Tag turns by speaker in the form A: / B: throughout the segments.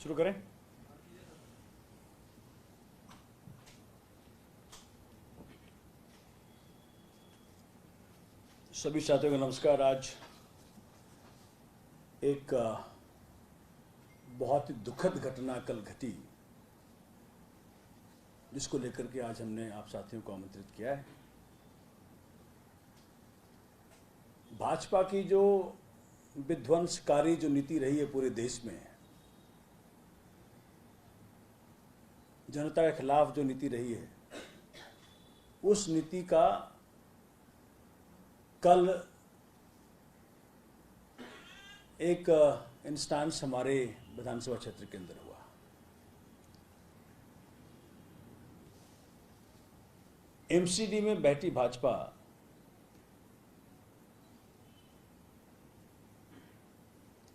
A: शुरू करें। सभी साथियों को नमस्कार। आज एक बहुत ही दुखद घटना कल घटी, जिसको लेकर के आज हमने आप साथियों को आमंत्रित किया है। भाजपा की जो विध्वंसकारी जो नीति रही है पूरे देश में, जनता के खिलाफ जो नीति रही है, उस नीति का कल एक इंस्टांस हमारे विधानसभा क्षेत्र के अंदर हुआ। एमसीडी में बैठी भाजपा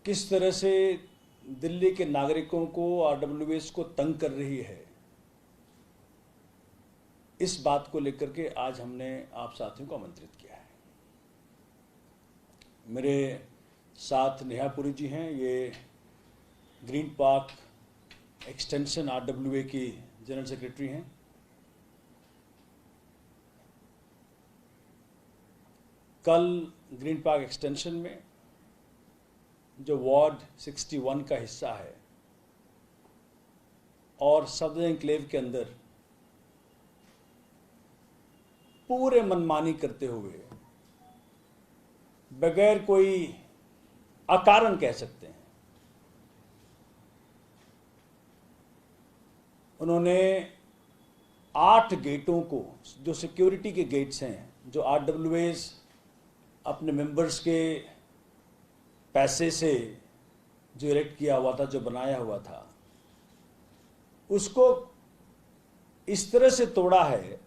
A: किस तरह से दिल्ली के नागरिकों को, आरडब्ल्यूएस को तंग कर रही है, इस बात को लेकर के आज हमने आप साथियों को आमंत्रित किया है। मेरे साथ नेहापुरी जी हैं, ये ग्रीन पार्क एक्सटेंशन आरडब्ल्यूए की जनरल सेक्रेटरी हैं। कल ग्रीन पार्क एक्सटेंशन में जो वार्ड 61 का हिस्सा है और सदर एन्क्लेव के अंदर पूरे मनमानी करते हुए, बगैर कोई अकारण कह सकते हैं, उन्होंने 8 गेटों को, जो सिक्योरिटी के गेट्स हैं, जो आरडब्ल्यूएस अपने मेंबर्स के पैसे से जो इरेक्ट किया हुआ था, जो बनाया हुआ था, उसको इस तरह से तोड़ा है,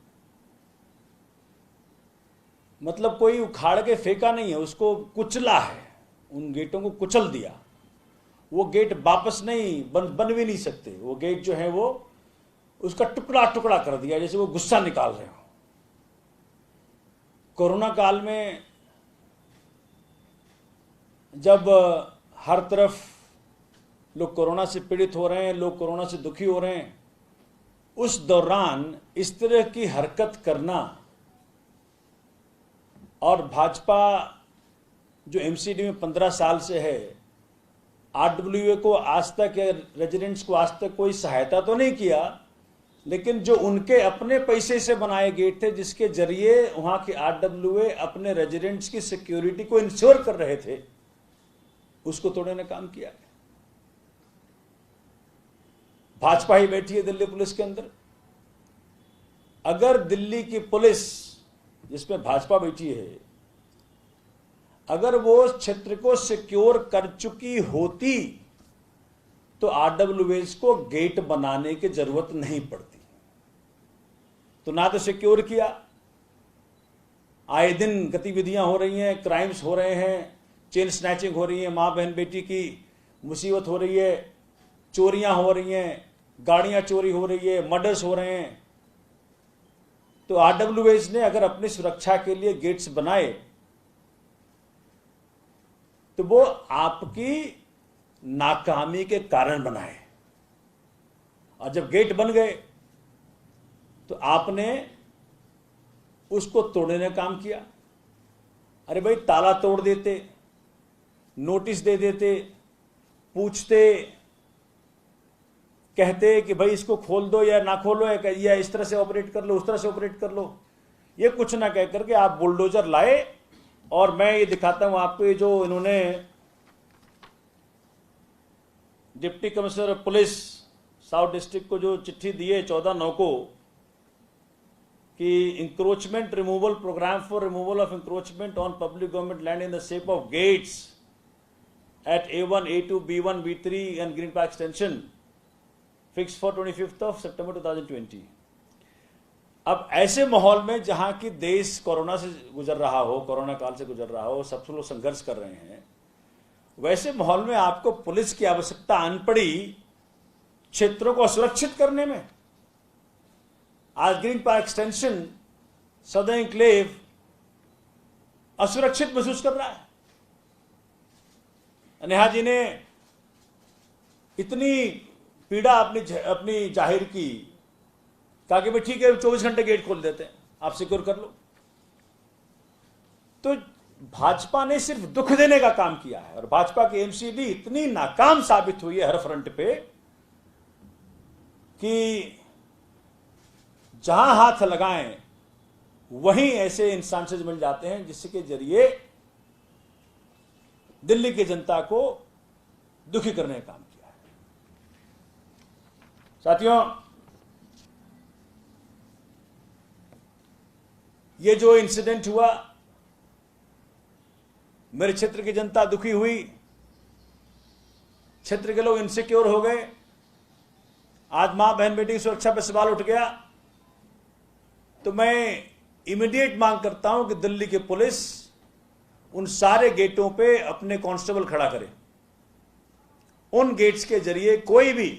A: मतलब कोई उखाड़ के फेंका नहीं है, उसको कुचला है, उन गेटों को कुचल दिया। वो गेट वापस नहीं बन भी नहीं सकते। वो गेट जो है वो उसका टुकड़ा टुकड़ा कर दिया, जैसे वो गुस्सा निकाल रहे हो। कोरोना काल में जब हर तरफ लोग कोरोना से पीड़ित हो रहे हैं, लोग कोरोना से दुखी हो रहे हैं, उस दौरान इस तरह की हरकत करना, और भाजपा जो एमसीडी में 15 साल से है, आरडब्ल्यूए को आज तक, या रेजिडेंट्स को आज तक कोई सहायता तो नहीं किया, लेकिन जो उनके अपने पैसे से बनाए गेट थे, जिसके जरिए वहां के आरडब्ल्यूए अपने रेजिडेंट्स की सिक्योरिटी को इंश्योर कर रहे थे, उसको तोड़ने ने काम किया। भाजपा ही बैठी है दिल्ली पुलिस के अंदर। अगर दिल्ली की पुलिस, जिसमें भाजपा बैठी है, अगर वो क्षेत्र को सिक्योर कर चुकी होती तो आरडब्ल्यूएस को गेट बनाने की जरूरत नहीं पड़ती। तो ना तो सिक्योर किया, आए दिन गतिविधियां हो रही हैं, क्राइम्स हो रहे हैं, चेन स्नैचिंग हो रही है, मां बहन बेटी की मुसीबत हो रही है, चोरियां हो रही हैं, गाड़ियां चोरी हो रही है, मर्डर्स हो रहे हैं। तो आरडब्ल्यूएस ने अगर अपनी सुरक्षा के लिए गेट्स बनाए, तो वो आपकी नाकामी के कारण बनाए, और जब गेट बन गए तो आपने उसको तोड़ने का काम किया। अरे भाई, ताला तोड़ देते, नोटिस दे देते, पूछते, कहते कि भाई इसको खोल दो या ना खोलो, या इस तरह से ऑपरेट कर लो, उस तरह से ऑपरेट कर लो। ये कुछ ना कह करके आप बुलडोजर लाए, और मैं ये दिखाता हूं आपको, ये जो इन्होंने deputy commissioner police south district को जो चिट्ठी दी है 14/9 को, कि encroachment removal programme for removal of encroachment on public government land in the shape of gates at A1, A2, B1, B3 and Green Park Extension fix for 25 सितंबर 2020। अब ऐसे माहौल में, जहां की देश कोरोना से गुजर रहा हो, कोरोना काल से गुजर रहा हो, सब लोग संघर्ष कर रहे हैं, वैसे माहौल में आपको पुलिस की आवश्यकता आन पड़ी क्षेत्रों को सुरक्षित करने में। आज ग्रीन पार्क एक्सटेंशन, सदर एन्क्लेव असुरक्षित महसूस कर रहा है। नेहा जी ने इतनी पीड़ा अपनी जाहिर की, कहा कि भाई ठीक है 24 घंटे गेट खोल देते हैं, आप सिक्योर कर लो। तो भाजपा ने सिर्फ दुख देने का काम किया है और भाजपा की एमसीडी इतनी नाकाम साबित हुई है हर फ्रंट पे कि जहां हाथ लगाएं वहीं ऐसे इंस्टांसेस मिल जाते हैं जिसके जरिए दिल्ली की जनता को दुखी करने का काम किया है। साथियों, ये जो इंसिडेंट हुआ, मेरे क्षेत्र की जनता दुखी हुई, क्षेत्र के लोग इनसिक्योर हो गए। आज मां बहन बेटी की सुरक्षा पर सवाल उठ गया। तो मैं इमीडिएट मांग करता हूं कि दिल्ली की पुलिस उन सारे गेटों पे अपने कांस्टेबल खड़ा करे। उन गेट्स के जरिए कोई भी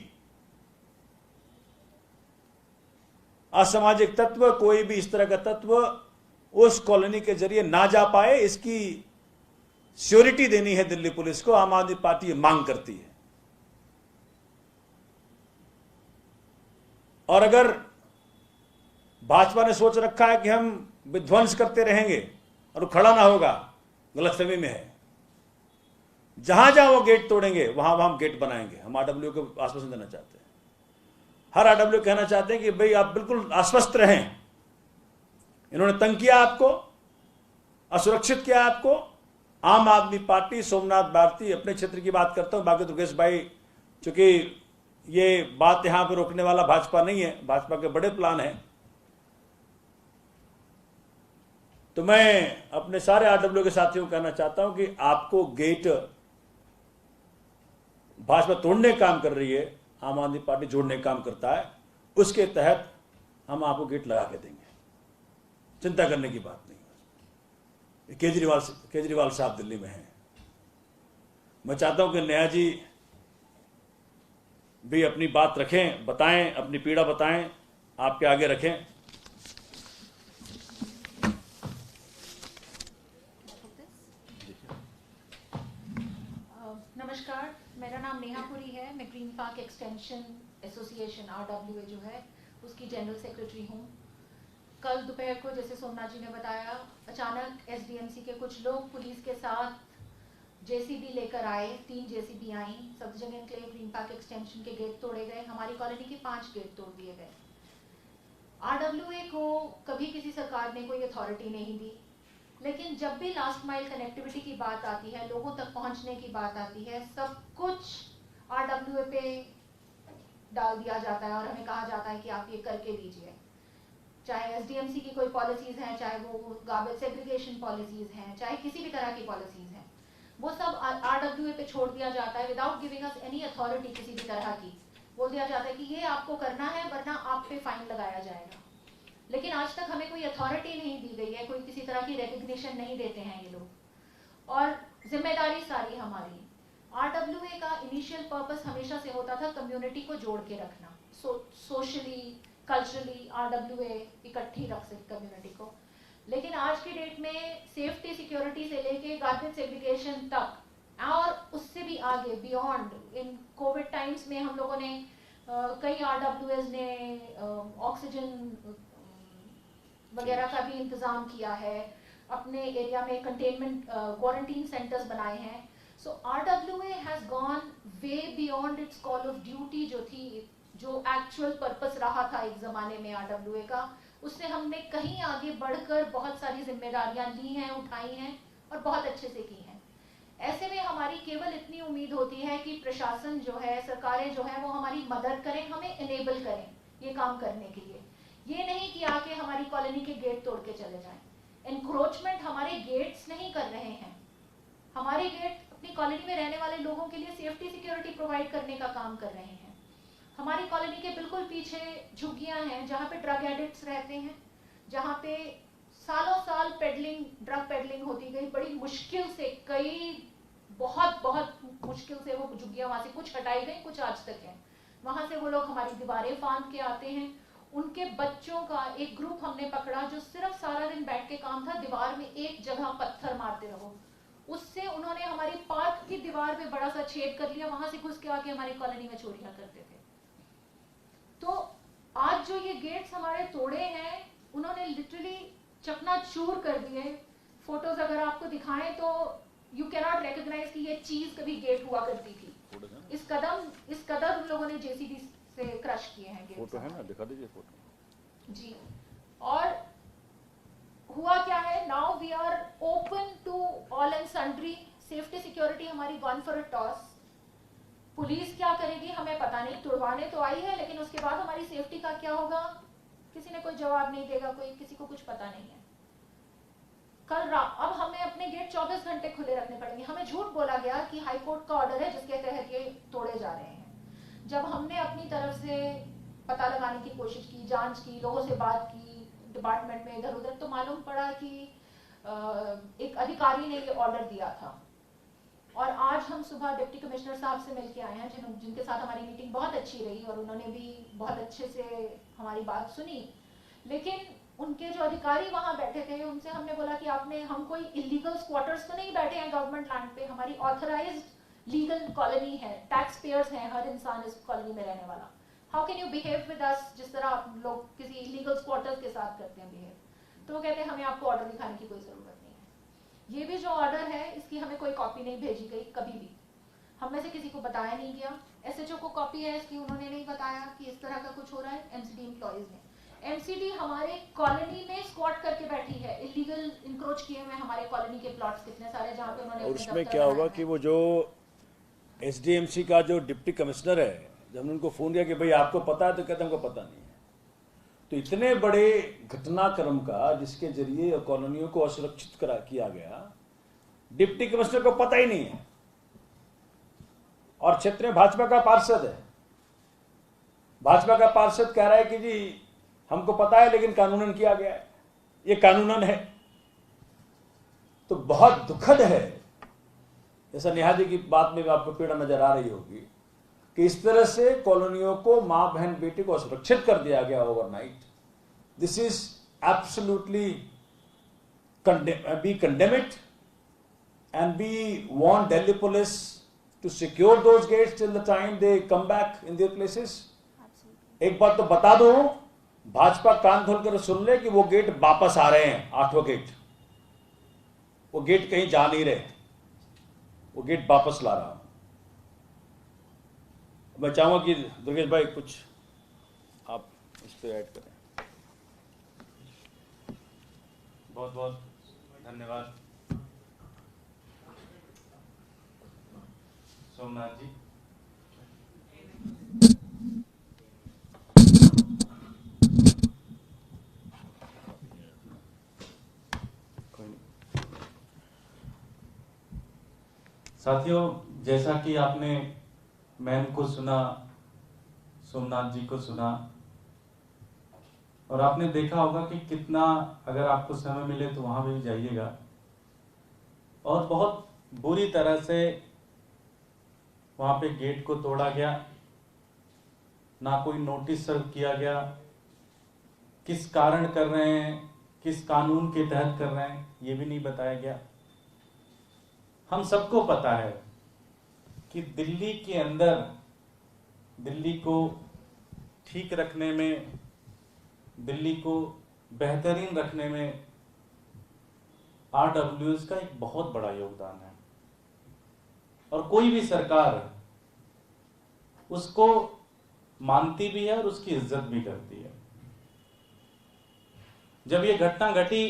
A: असामाजिक तत्व, कोई भी इस तरह का तत्व उस कॉलोनी के जरिए ना जा पाए, इसकी श्योरिटी देनी है दिल्ली पुलिस को। आम आदमी पार्टी मांग करती है। और अगर भाजपा ने सोच रखा है कि हम विध्वंस करते रहेंगे और खड़ा ना होगा, गलतफहमी में है। जहां जहां वो गेट तोड़ेंगे वहां वहां हम गेट बनाएंगे। हम आरडब्ल्यू को आश्वासन देना चाहते हैं। हर आरडब्ल्यू कहना चाहते हैं कि भाई आप बिल्कुल आश्वस्त रहें। इन्होंने तंग किया आपको, असुरक्षित किया आपको। आम आदमी पार्टी, सोमनाथ भारती, अपने क्षेत्र की बात करता हूं, बाकी दुर्गेश भाई, चूंकि ये बात यहां पर रोकने वाला भाजपा नहीं है, भाजपा के बड़े प्लान हैं। तो मैं अपने सारे आरडब्ल्यू के साथियों को कहना चाहता हूं कि आपको गेट भाजपा तोड़ने का काम कर रही है, आम आदमी पार्टी जोड़ने का काम करता है, उसके तहत हम आपको गेट लगा के देंगे। चिंता करने की बात नहीं है। केजरीवाल साहब दिल्ली में हैं। मैं चाहता हूं कि नया जी भी अपनी बात रखें, बताएं, अपनी पीड़ा बताएं, आपके आगे रखें।
B: नमस्कार, मेरा नाम नेहा पुरी है। मैं green Park extension association RWA जो है उसकी जनरल सेक्रेटरी हूँ। कल दोपहर को, जैसे सोमनाथ जी ने बताया, अचानक एसडीएमसी के कुछ लोग पुलिस के साथ जेसीबी लेकर आए। 3 जेसीबी आई। सब्जन एनक्लेव ग्रीन पार्क एक्सटेंशन के गेट तोड़े गए। हमारी कॉलोनी के 5 गेट तोड़ दिए गए। आरडब्ल्यूए को कभी किसी सरकार ने कोई अथॉरिटी नहीं दी, लेकिन जब भी लास्ट माइल कनेक्टिविटी की बात आती है, लोगों तक पहुंचने की बात आती है, सब कुछ आरडब्ल्यूए पे डाल दिया जाता है और हमें कहा जाता है कि आप ये करके दीजिए। चाहे एसडीएमसी की कोई पॉलिसीज हैं, चाहे वो गार्बेज सेग्रीगेशन पॉलिसीज हैं, चाहे किसी भी तरह की पॉलिसीज हैं, वो सब आरडब्ल्यूए पे छोड़ दिया जाता है without giving us any authority. किसी भी तरह की बोल दिया जाता है कि ये आपको करना है वरना आप पे फाइन लगाया जाएगा। लेकिन आज तक हमें कोई अथॉरिटी नहीं दी गई है, कोई किसी तरह की रिकग्निशन नहीं देते हैं ये लोग। और जिम्मेदारी सारी हमारी। आरडब्ल्यूए का इनिशियल पर्पस हमेशा से होता था कम्युनिटी को जोड़ के रखना, सोशली, कल्चरली आरडब्ल्यूए इकट्ठी रख सके कम्युनिटी को। लेकिन आज की डेट में सेफ्टी सिक्योरिटी से लेके गार्बेज सेग्रीगेशन तक और उससे भी आगे बियॉन्ड, इन कोविड टाइम्स में हम लोगों ने कई आरडब्ल्यूएस ने ऑक्सीजन वगैरह का भी इंतजाम किया है। अपने एरिया में कंटेनमेंट क्वारंटीन सेंटर्स बनाए हैं। So RWA has gone way beyond its call of duty जो थी, जो एक्चुअल पर्पस रहा था एक जमाने में आरडब्ल्यूए का, उससे हमने कहीं आगे बढ़कर बहुत सारी जिम्मेदारियां ली हैं, उठाई हैं और बहुत अच्छे से की हैं। ऐसे में हमारी केवल इतनी उम्मीद होती है कि प्रशासन जो है, सरकारें जो है, वो हमारी मदद करें, हमें इनेबल करें ये काम करने के लिए। ये नहीं कि आके हमारी कॉलोनी के गेट तोड़ के चले जाएं। एनक्रोचमेंट हमारे गेट्स नहीं कर रहे हैं। हमारे गेट अपनी कॉलोनी में रहने वाले लोगों के लिए सेफ्टी सिक्योरिटी प्रोवाइड करने का काम कर रहे हैं। हमारी कॉलोनी के बिल्कुल पीछे झुग्गियां हैं जहाँ पे ड्रग एडिक्ट्स रहते हैं, जहाँ पे सालों साल पेडलिंग, ड्रग पेडलिंग होती गई। बड़ी मुश्किल से, बहुत मुश्किल से वो झुग्गियां वहां से कुछ हटाई गई, कुछ आज तक है। वहां से वो लोग हमारी दीवारें फांद के आते हैं। उनके बच्चों का एक ग्रुप हमने पकड़ा जो सिर्फ सारा दिन बैठ के काम था, दीवार में एक जगह पत्थर मारते रहो। उससे उन्होंने हमारी पार्क की दीवार में बड़ा सा छेद कर लिया, वहां से घुस के आके हमारी कॉलोनी में चोरियां करते थे। जो ये गेट्स हमारे तोड़े हैं उन्होंने लिटरली चकनाचूर कर दिए। फोटोज अगर आपको दिखाएं तो यू कैन नॉट रिकॉग्नाइज कि ये चीज कभी गेट हुआ करती थी। इस कदर उन लोगों ने जेसीबी से क्रश किए हैं गेट्स।
A: फोटो है ना, दिखा दीजिए फोटो
B: जी। और हुआ क्या है, now we are open to all and sundry. Safety security हमारी gone for a toss. Police क्या करेगी हमें पता नहीं, तुड़वाने तो आई है, लेकिन उसके बाद हमारी सेफ्टी का क्या होगा किसी ने कोई जवाब नहीं देगा, कोई किसी को कुछ पता नहीं है। अब हमें अपने गेट 24 घंटे खुले रखने पड़ेंगे। हमें झूठ बोला गया कि हाई कोर्ट का ऑर्डर है जिसके तहत ये तोड़े जा रहे हैं। जब हमने अपनी तरफ से पता लगाने की कोशिश की, जांच की, लोगों से बात की डिपार्टमेंट में इधर उधर, तो मालूम पड़ा कि एक अधिकारी ने ये ऑर्डर दिया था। और आज हम सुबह डिप्टी कमिश्नर साहब से मिलके आए हैं, जिनके साथ हमारी मीटिंग बहुत अच्छी रही और उन्होंने भी बहुत अच्छे से हमारी बात सुनी। लेकिन उनके जो अधिकारी वहां बैठे थे उनसे हमने बोला कि हम कोई इलीगल स्क्वाटर्स तो नहीं बैठे हैं गवर्नमेंट लैंड पे, हमारी ऑथराइज्ड लीगल कॉलोनी है, टैक्स पेयर्स हैं, हर इंसान इस कॉलोनी में रहने वाला। How can you behave with us जिस तरह आप लोग किसी इलीगल स्क्वाटर्स के साथ करते हैं बिहेव। तो वो कहते हैं हमें आपको ऑर्डर दिखाने की कोई जरूरत नहीं है। ये भी जो ऑर्डर है इसकी हमें कोई कॉपी नहीं भेजी गई कभी भी, हम में से किसी को बताया नहीं गया। एसएचओ को कॉपी है इसकी, उन्होंने नहीं बताया कि इस तरह का कुछ हो रहा है। एमसीडी एम्प्लॉइज ने, एमसीडी हमारे कॉलोनी में स्क्वाट करके बैठी है, इलीगल इंक्रोच किए हुए हमारे कॉलोनी के प्लॉट्स कितने सारे जहां पे उन्होंने।
A: और उसमें क्या होगा कि वो जो एसडीएमसी का जो डिप्टी कमिश्नर है, जब हमने उनको फोन किया कि भाई आपको पता है, तो कहते हमको पता नहीं है। तो इतने बड़े घटनाक्रम का जिसके जरिए कॉलोनियों को असुरक्षित किया गया, डिप्टी कमिश्नर को पता ही नहीं है। और क्षेत्र में भाजपा का पार्षद है, भाजपा का पार्षद कह रहा है कि जी हमको पता है लेकिन कानूनन किया गया है, ये कानूनन है। तो बहुत दुखद है, जैसा नेहा जी की बात में भी आपको पीड़ा नजर आ रही होगी कि इस तरह से कॉलोनियों को, मां बहन बेटी को सुरक्षित कर दिया गया overnight. This is absolutely we condemn it and we want Delhi police to secure those gates till the time they come back in their places. एक बात तो बता दो, भाजपा कान खोलकर सुन ले कि वो गेट वापस आ रहे हैं, 8 गेट। वो गेट कहीं जा नहीं रहे, वो गेट वापस ला रहा हूं। मैं चाहूंगा कि दुर्गेश भाई कुछ आप इस पे ऐड करें।
C: बहुत बहुत धन्यवाद सोमनाथ जी। साथियों, जैसा कि आपने मैम को सुना, सोमनाथ जी को सुना, और आपने देखा होगा कि कितना, अगर आपको समय मिले तो वहां भी जाइएगा। और बहुत बुरी तरह से वहां पे गेट को तोड़ा गया, ना कोई नोटिस सर्व किया गया, किस कारण कर रहे हैं, किस कानून के तहत कर रहे हैं, ये भी नहीं बताया गया। हम सबको पता है कि दिल्ली के अंदर, दिल्ली को ठीक रखने में, दिल्ली को बेहतरीन रखने में RWS का एक बहुत बड़ा योगदान है। और कोई भी सरकार उसको मानती भी है और उसकी इज्जत भी करती है। जब ये घटना घटी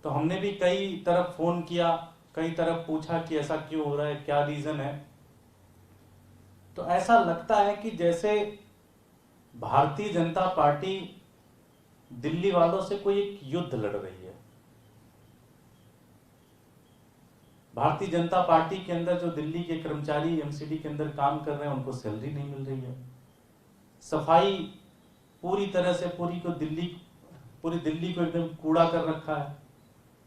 C: तो हमने भी कई तरफ फोन किया, कई तरफ पूछा कि ऐसा क्यों हो रहा है, क्या रीजन है। तो ऐसा लगता है कि जैसे भारतीय जनता पार्टी दिल्ली वालों से कोई एक युद्ध लड़ रही है। भारतीय जनता पार्टी के अंदर जो दिल्ली के कर्मचारी एमसीडी के अंदर काम कर रहे हैं, उनको सैलरी नहीं मिल रही है। सफाई पूरी तरह से पूरी दिल्ली को एकदम कूड़ा कर रखा है।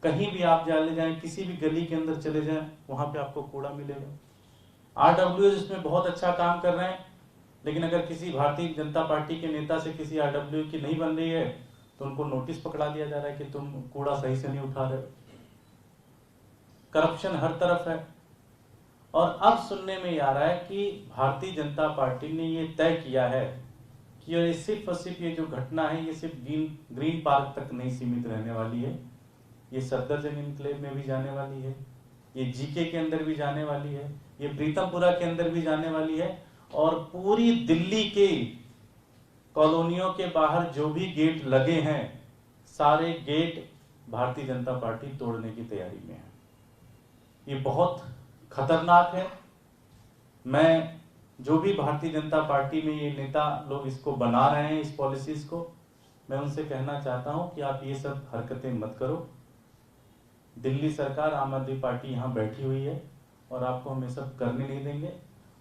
C: कहीं भी आप चले जाएं, किसी भी गली के अंदर चले जाएं, वहां पे आपको कूड़ा मिलेगा। RWS इसमें बहुत अच्छा काम कर रहे हैं, लेकिन अगर किसी भारतीय जनता पार्टी के नेता से किसी RWS की नहीं बन रही है तो उनको नोटिस पकड़ा दिया जा रहा है कि तुम कूड़ा सही से नहीं उठा रहे। करप्शन हर तरफ है। और अब सुनने में आ रहा है कि भारतीय जनता पार्टी ने ये तय किया है ये सिर्फ और सिर्फ ये जो घटना है ये सिर्फ ग्रीन पार्क तक नहीं सीमित रहने वाली है, ये सफदरजंग एन्क्लेव में भी जाने वाली है, ये जीके के अंदर भी जाने वाली है, ये प्रीतमपुरा के अंदर भी जाने वाली है, और पूरी दिल्ली के कॉलोनियों के बाहर जो भी गेट लगे हैं सारे गेट भारतीय जनता पार्टी तोड़ने की तैयारी में है। ये बहुत खतरनाक है। मैं जो भी भारतीय जनता पार्टी में ये नेता लोग इसको बना रहे हैं, इस पॉलिसीज को, मैं उनसे कहना चाहता हूं कि आप ये सब हरकतें मत करो। दिल्ली सरकार, आम आदमी पार्टी यहाँ बैठी हुई है और आपको हम ये सब करने नहीं देंगे।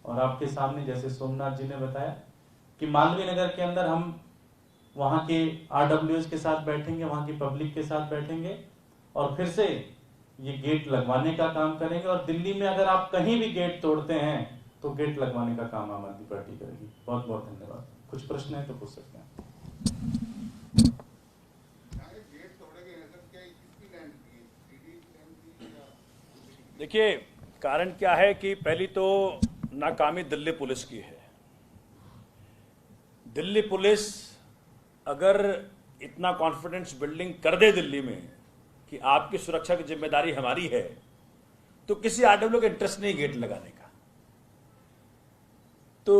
C: और आपके सामने जैसे सोमनाथ जी ने बताया कि मालवीय नगर के अंदर हम वहाँ के RWS के साथ बैठेंगे, वहाँ की पब्लिक के साथ बैठेंगे और फिर से ये गेट लगवाने का काम करेंगे। और दिल्ली में अगर आप कहीं भी गेट तोड़ते हैं तो गेट लगवाने का काम आम आदमी पार्टी करेगी। बहुत बहुत धन्यवाद। कुछ प्रश्न है तो पूछ सकते हैं।
A: देखिए, कारण क्या है कि पहली तो नाकामी दिल्ली पुलिस की है। दिल्ली पुलिस अगर इतना कॉन्फिडेंस बिल्डिंग कर दे दिल्ली में कि आपकी सुरक्षा की जिम्मेदारी हमारी है, तो किसी RW का इंटरेस्ट नहीं गेट लगाने का। तो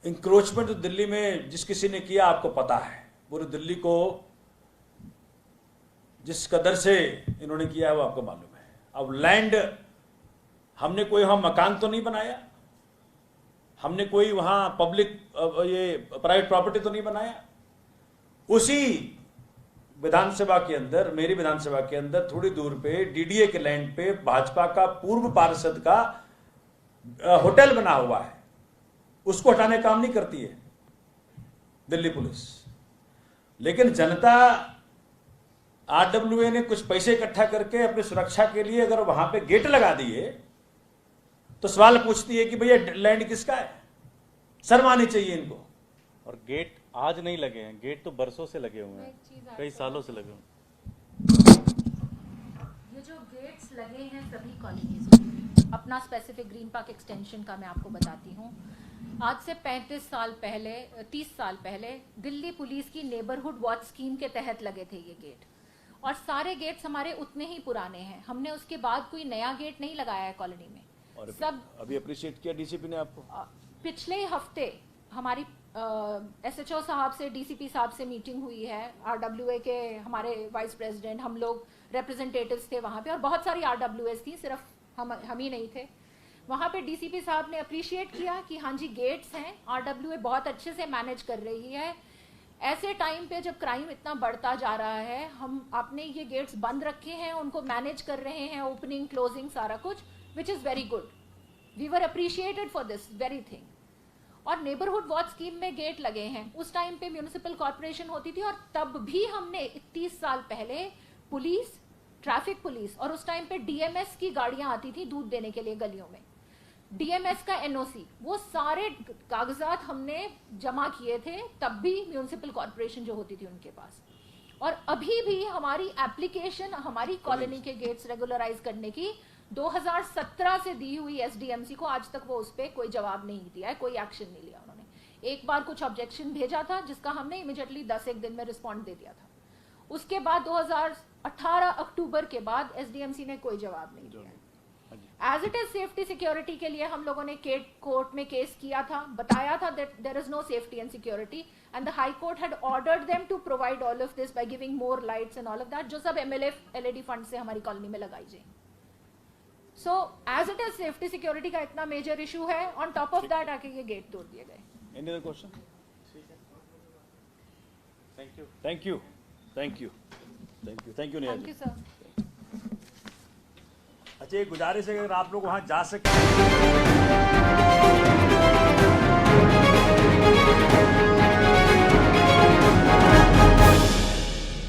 A: इंक्रोचमेंट तो दिल्ली में जिस किसी ने किया आपको पता है, पूरी दिल्ली को जिस कदर से इन्होंने किया है वो आपको मालूम है। अब लैंड, हमने कोई वहां मकान तो नहीं बनाया, हमने कोई वहां पब्लिक ये प्राइवेट प्रॉपर्टी तो नहीं बनाया। उसी विधानसभा के अंदर, मेरी विधानसभा के अंदर थोड़ी दूर पे DDA के लैंड पे भाजपा का पूर्व पार्षद का होटल बना हुआ है, उसको हटाने का काम नहीं करती है दिल्ली पुलिस। लेकिन जनता, RWA ने कुछ पैसे इकट्ठा करके अपनी सुरक्षा के लिए अगर वहां पे गेट लगा दिए तो सवाल पूछती है कि भैया लैंड किसका है? शर्म आनी चाहिए इनको।
C: और गेट आज नहीं लगे हैं, गेट तो बरसों से लगे हुए हैं, कई सालों से लगे हुए हैं।
B: ये जो गेट्स लगे हैं सभी कॉलोनीज में, अपना स्पेसिफिक ग्रीन पार्क एक्सटेंशन का मैं आपको बताती हूँ। आज से 35 साल पहले, 30 साल पहले दिल्ली पुलिस की नेबरहुड वॉच स्कीम के तहत लगे थे ये गेट, और सारे गेट्स हमारे उतने ही पुराने हैं। हमने उसके बाद कोई नया गेट नहीं लगाया है कॉलोनी में।
A: और
B: सब
A: अभी अप्रिशिएट किया DCP ने आपको।
B: पिछले हफ्ते हमारी SHO साहब से, DCP साहब से मीटिंग हुई है। RWA के हमारे वाइस प्रेसिडेंट, हम लोग रिप्रेजेंटेटिव्स थे वहाँ पे, और बहुत सारी RWAs थी, सिर्फ हम ही नहीं थे वहाँ पे। DCP साहब ने अप्रिशिएट किया कि हाँ जी गेट्स हैं, RWA बहुत अच्छे से मैनेज कर रही है। ऐसे टाइम पे जब क्राइम इतना बढ़ता जा रहा है, हम आपने ये गेट्स बंद रखे हैं, उनको मैनेज कर रहे हैं, ओपनिंग क्लोजिंग सारा कुछ, which is very good. We were appreciated for this very thing. और नेबरहुड वॉच स्कीम में गेट लगे हैं। उस टाइम पे म्यूनिसिपल कॉर्पोरेशन होती थी, और तब भी हमने 30 साल पहले पुलिस, ट्रैफिक पुलिस, और उस टाइम पे DMS की गाड़ियां आती थी दूध देने के लिए गलियों में, DMS का NOC, वो सारे कागजात हमने जमा किए थे तब भी म्यूनिसिपल कॉर्पोरेशन जो होती थी उनके पास। और अभी भी हमारी एप्लीकेशन हमारी कॉलोनी के गेट्स रेगुलराइज करने की 2017 से दी हुई SDMC को, आज तक वो उस पर कोई जवाब नहीं दिया है, कोई एक्शन नहीं लिया उन्होंने। एक बार कुछ ऑब्जेक्शन भेजा था जिसका हमने इमीडिएटली 10 दिन में रिस्पॉन्ड दे दिया था। उसके बाद 2018 अक्टूबर के बाद SDMC ने कोई जवाब नहीं दिया। As it is safety security के लिए हम लोगों ने कोर्ट में केस किया था, बताया था that there is no safety and security, and the high court had ordered them to provide all of this by giving more lights and all of that, जो सब MLF LED फंड से हमारी colony में लगाई जाए। So as it is safety security का इतना major issue है, ऑन टॉप ऑफ दैट आके ये गेट तोड़ दिए गए।
A: Any other question?
C: Thank you.
A: Thank you, thank you, thank you, thank you Neha
B: thank
A: जी।
B: You sir.
A: अच्छा, एक गुजारिश है कि अगर आप लोग वहां जा सके